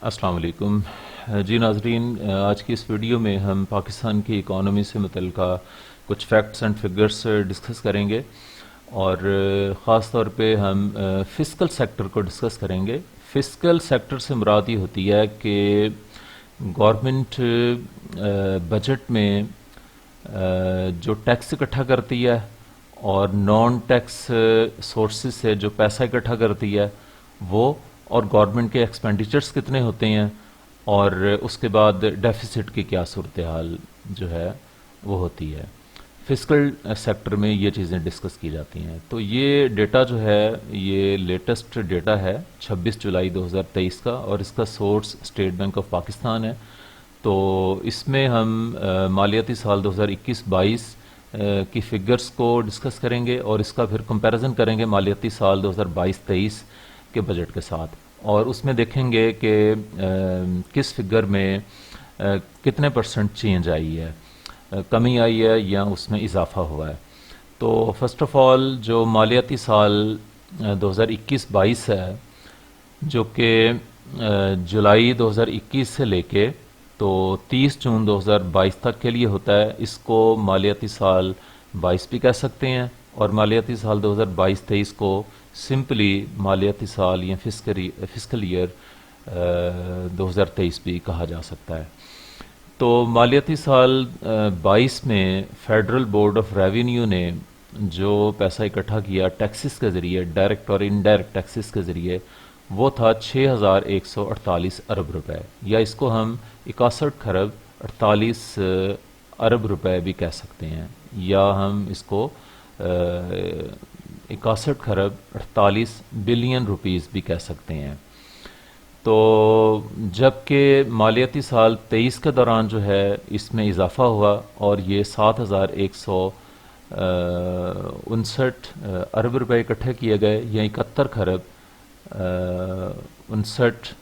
السلام علیکم جی ناظرین، آج کی اس ویڈیو میں ہم پاکستان کی اکانومی سے متعلقہ کچھ فیکٹس اینڈ فگرس ڈسکس کریں گے، اور خاص طور پہ ہم فسکل سیکٹر کو ڈسکس کریں گے۔ فسکل سیکٹر سے مراد یہ ہوتی ہے کہ گورنمنٹ بجٹ میں جو ٹیکس اکٹھا کرتی ہے اور نان ٹیکس سورسز سے جو پیسہ اکٹھا کرتی ہے وہ، اور گورنمنٹ کے ایکسپینڈیچرز کتنے ہوتے ہیں، اور اس کے بعد ڈیفیسٹ کی کیا صورتحال جو ہے وہ ہوتی ہے۔ فسکل سیکٹر میں یہ چیزیں ڈسکس کی جاتی ہیں۔ تو یہ ڈیٹا جو ہے یہ لیٹسٹ ڈیٹا ہے 26 جولائی 2023 کا، اور اس کا source state bank of Pakistan ہے۔ تو اس میں ہم مالیاتی سال 2021-22 کی فگرز کو ڈسکس کریں گے، اور اس کا پھر کمپیریزن کریں گے مالیاتی سال 2022-23 کے بجٹ کے ساتھ، اور اس میں دیکھیں گے کہ کس فگر میں کتنے پرسنٹ چینج آئی ہے، کمی آئی ہے یا اس میں اضافہ ہوا ہے۔ تو فرسٹ آف آل جو مالیاتی سال 2021-22 ہے، جو کہ جولائی 2021 سے لے کے تو 30 جون 2022 تک کے لیے ہوتا ہے، اس کو مالیاتی سال 22 بھی کہہ سکتے ہیں، اور مالیاتی سال 2022-23 کو سمپلی مالیاتی سال یا فسکل ایئر 2023 بھی کہا جا سکتا ہے۔ تو مالیاتی سال 22 میں فیڈرل بورڈ آف ریونیو نے جو پیسہ اکٹھا کیا ٹیکسز کے ذریعے، ڈائریکٹ اور انڈائریکٹ ٹیکسز کے ذریعے، وہ تھا 6148 ارب روپے، یا اس کو ہم 61 کھرب 48 ارب روپے بھی کہہ سکتے ہیں، یا ہم اس کو 61 کھرب 48 بلین روپیز بھی کہہ سکتے ہیں۔ تو جبکہ مالیاتی سال 23 کے دوران جو ہے اس میں اضافہ ہوا، اور یہ 7159 ارب روپے اکٹھے کیے گئے، یا 71 کھرب 59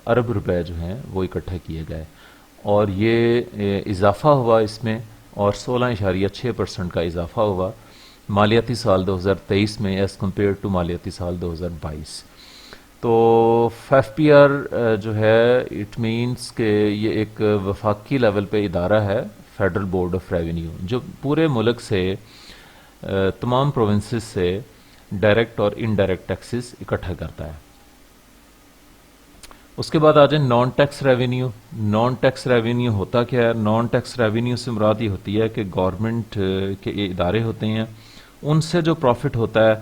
ارب روپے جو ہیں وہ اکٹھے کیے گئے، اور یہ اضافہ ہوا اس میں، اور 16.6% کا اضافہ ہوا مالیاتی سال 2023 میں ایز کمپیئر ٹو مالیاتی سال 2022۔ تو ایف پی آر جو ہے اٹ مینس کہ یہ ایک وفاقی لیول پہ ادارہ ہے، فیڈرل بورڈ آف ریونیو، جو پورے ملک سے تمام پروونسز سے ڈائریکٹ اور انڈائریکٹ ٹیکسز اکٹھا کرتا ہے۔ اس کے بعد آ جائیں non tax revenue. Non tax revenue ہوتا کیا ہے؟ نان ٹیکس ریونیو سے مراد یہ ہوتی ہے کہ گورنمنٹ کے یہ ادارے ہوتے ہیں، ان سے جو پروفٹ ہوتا ہے،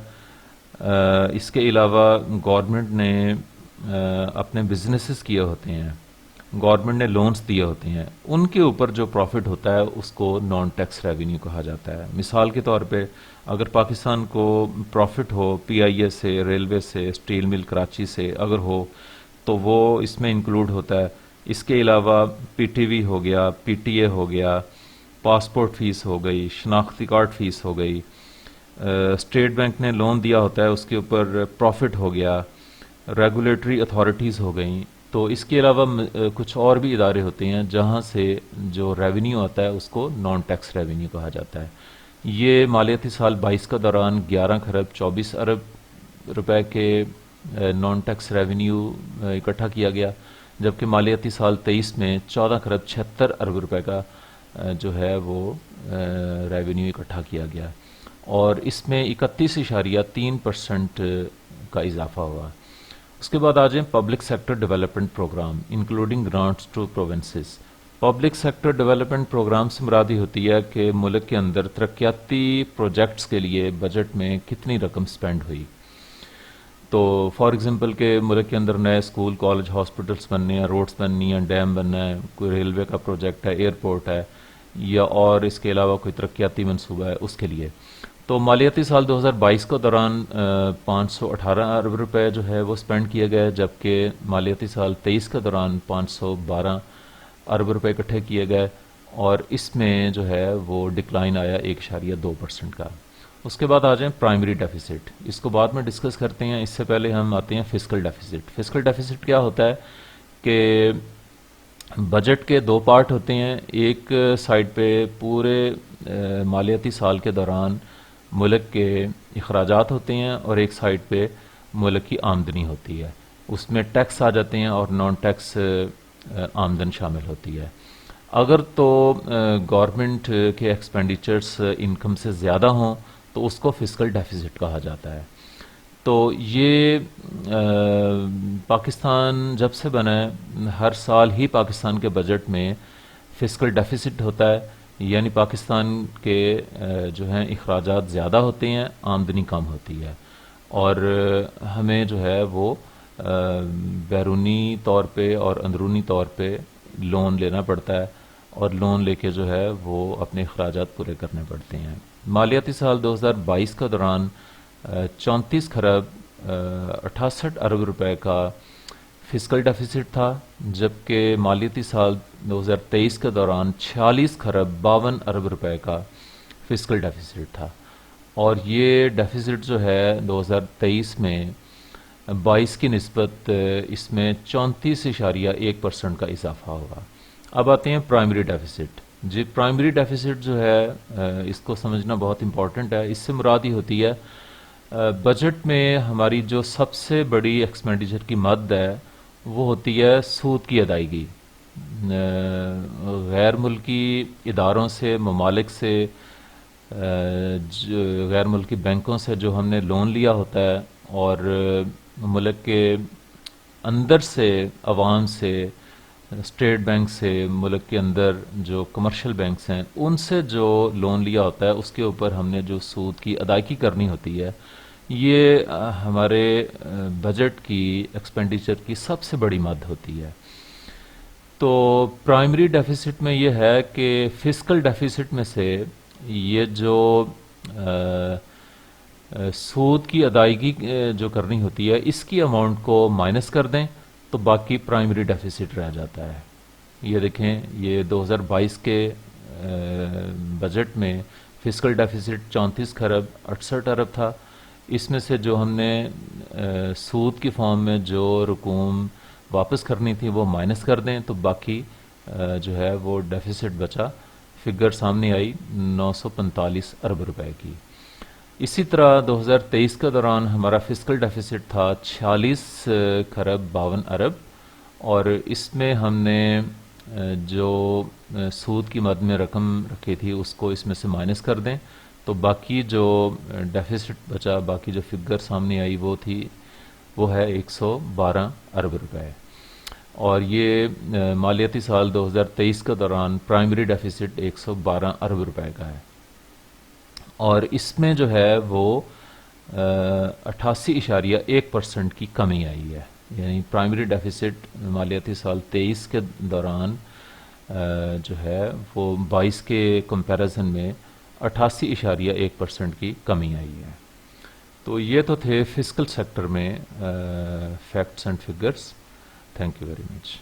اس کے علاوہ گورنمنٹ نے اپنے بزنسز کیے ہوتے ہیں، گورنمنٹ نے لونز دیے ہوتے ہیں، ان کے اوپر جو پروفٹ ہوتا ہے اس کو نان ٹیکس ریونیو کہا جاتا ہے۔ مثال کے طور پہ اگر پاکستان کو پروفٹ ہو پی آئی اے سے، ریلوے سے، اسٹیل مل کراچی سے اگر ہو، تو وہ اس میں انکلوڈ ہوتا ہے۔ اس کے علاوہ پی ٹی وی ہو گیا، پی ٹی اے ہو گیا، پاسپورٹ فیس ہو گئی، شناختی کارڈ فیس ہو گئی، اسٹیٹ بینک نے لون دیا ہوتا ہے اس کے اوپر پروفٹ ہو گیا، ریگولیٹری اتھارٹیز ہو گئیں۔ تو اس کے علاوہ کچھ اور بھی ادارے ہوتے ہیں جہاں سے جو ریونیو آتا ہے اس کو نان ٹیکس ریونیو کہا جاتا ہے۔ یہ مالیاتی سال 22 کا دوران 11 کھرب 24 ارب روپے کے نان ٹیکس ریونیو اکٹھا کیا گیا، جبکہ مالیاتی سال 23 میں 14 کھرب 76 ارب روپے کا جو ہے وہ ریونیو اکٹھا کیا گیا، اور اس میں 31.3% کا اضافہ ہوا۔ اس کے بعد آ جائیں public sector development program including grants to provinces. Public sector development program سے مراد یہ ہوتی ہے کہ ملک کے اندر ترقیاتی پروجیکٹس کے لیے بجٹ میں کتنی رقم سپینڈ ہوئی۔ تو فار ایگزامپل کہ ملک کے اندر نئے اسکول، کالج، ہاسپٹلس بننے ہیں، روڈز بننی ہیں، ڈیم بننا ہے، کوئی ریلوے کا پروجیکٹ ہے، ایئرپورٹ ہے، یا اور اس کے علاوہ کوئی ترقیاتی منصوبہ ہے، اس کے لیے۔ تو مالیاتی سال 2022 کے دوران 518 ارب روپے جو ہے وہ سپینڈ کیے گئے، جبکہ مالیاتی سال 23 کے دوران 512 ارب روپے اکٹھے کیے گئے، اور اس میں جو ہے وہ ڈکلائن آیا 1.2% کا۔ اس کے بعد آ جائیں پرائمری ڈیفیسٹ، اس کو بعد میں ڈسکس کرتے ہیں، اس سے پہلے ہم آتے ہیں فسکل ڈیفیسٹ۔ فسکل ڈیفیسٹ کیا ہوتا ہے کہ بجٹ کے دو پارٹ ہوتے ہیں، ایک سائڈ پہ پورے مالیاتی سال کے دوران ملک کے اخراجات ہوتے ہیں، اور ایک سائڈ پہ ملک کی آمدنی ہوتی ہے۔ اس میں ٹیکس آ جاتے ہیں اور نان ٹیکس آمدن شامل ہوتی ہے. اگر تو گورنمنٹ کے ایکسپینڈیچرس انکم سے زیادہ ہوں تو اس کو فسکل ڈیفیسٹ کہا جاتا ہے. تو یہ پاکستان جب سے بنا ہے ہر سال ہی پاکستان کے بجٹ میں فسکل ڈیفیسٹ ہوتا ہے، یعنی پاکستان کے جو ہیں اخراجات زیادہ ہوتے ہیں، آمدنی کم ہوتی ہے، اور ہمیں جو ہے وہ بیرونی طور پہ اور اندرونی طور پہ لون لینا پڑتا ہے، اور لون لے کے جو ہے وہ اپنے اخراجات پورے کرنے پڑتے ہیں. مالیاتی سال 2022 کا دوران 34 کروڑ 68 ارب روپے کا فسکل ڈیفیسٹ تھا، جبکہ مالیاتی سال 2023 کے دوران 46 کروڑ 52 ارب روپے کا فسکل ڈیفیسٹ تھا. اور یہ ڈیفیسٹ جو ہے 2023 میں 22 کی نسبت اس میں 34.1% کا اضافہ ہوگا. اب آتے ہیں پرائمری ڈیفیسٹ. جی پرائمری ڈیفیسٹ جو ہے اس کو سمجھنا بہت امپورٹنٹ ہے. اس سے مراد ہی ہوتی ہے بجٹ میں ہماری جو سب سے بڑی ایکسپینڈیچر کی مد ہے وہ ہوتی ہے سود کی ادائیگی. غیر ملکی اداروں سے، ممالک سے، غیر ملکی بینکوں سے جو ہم نے لون لیا ہوتا ہے، اور ملک کے اندر سے عوام سے، اسٹیٹ بینک سے، ملک کے اندر جو کمرشل بینکس ہیں ان سے جو لون لیا ہوتا ہے اس کے اوپر ہم نے جو سود کی ادائیگی کرنی ہوتی ہے، یہ ہمارے بجٹ کی ایکسپینڈیچر کی سب سے بڑی مد ہوتی ہے. تو پرائمری ڈیفیسٹ میں یہ ہے کہ فسکل ڈیفیسٹ میں سے یہ جو سود کی ادائیگی جو کرنی ہوتی ہے اس کی اماؤنٹ کو مائنس کر دیں تو باقی پرائمری ڈیفیسٹ رہ جاتا ہے. یہ دیکھیں، یہ 2022 کے بجٹ میں فسکل ڈیفیسٹ 34 کروڑ 68 ارب تھا. اس میں سے جو ہم نے سود کی فارم میں جو رقوم واپس کرنی تھی وہ مائنس کر دیں تو باقی جو ہے وہ ڈیفیسٹ بچا. فگر سامنے آئی 945 ارب روپے کی. اسی طرح 2023 کے دوران ہمارا فسکل ڈیفیسٹ تھا 46 کروڑ 52 ارب، اور اس میں ہم نے جو سود کی مد میں رقم رکھی تھی اس کو اس میں سے مائنس کر دیں تو باقی جو ڈیفیسٹ بچا، باقی جو فگر سامنے آئی وہ ہے 112 ارب روپے. اور یہ مالیاتی سال 2023 کے دوران پرائمری ڈیفیسٹ 112 ارب روپے کا ہے. اور اس میں جو ہے وہ 88.1% کی کمی آئی ہے. یعنی پرائمری ڈیفیسٹ مالیاتی سال 23 کے دوران جو ہے وہ 22 کے کمپیریزن میں 88.1% کی کمی آئی ہے. تو یہ تو تھے فسکل سیکٹر میں facts and figures. Thank you very much.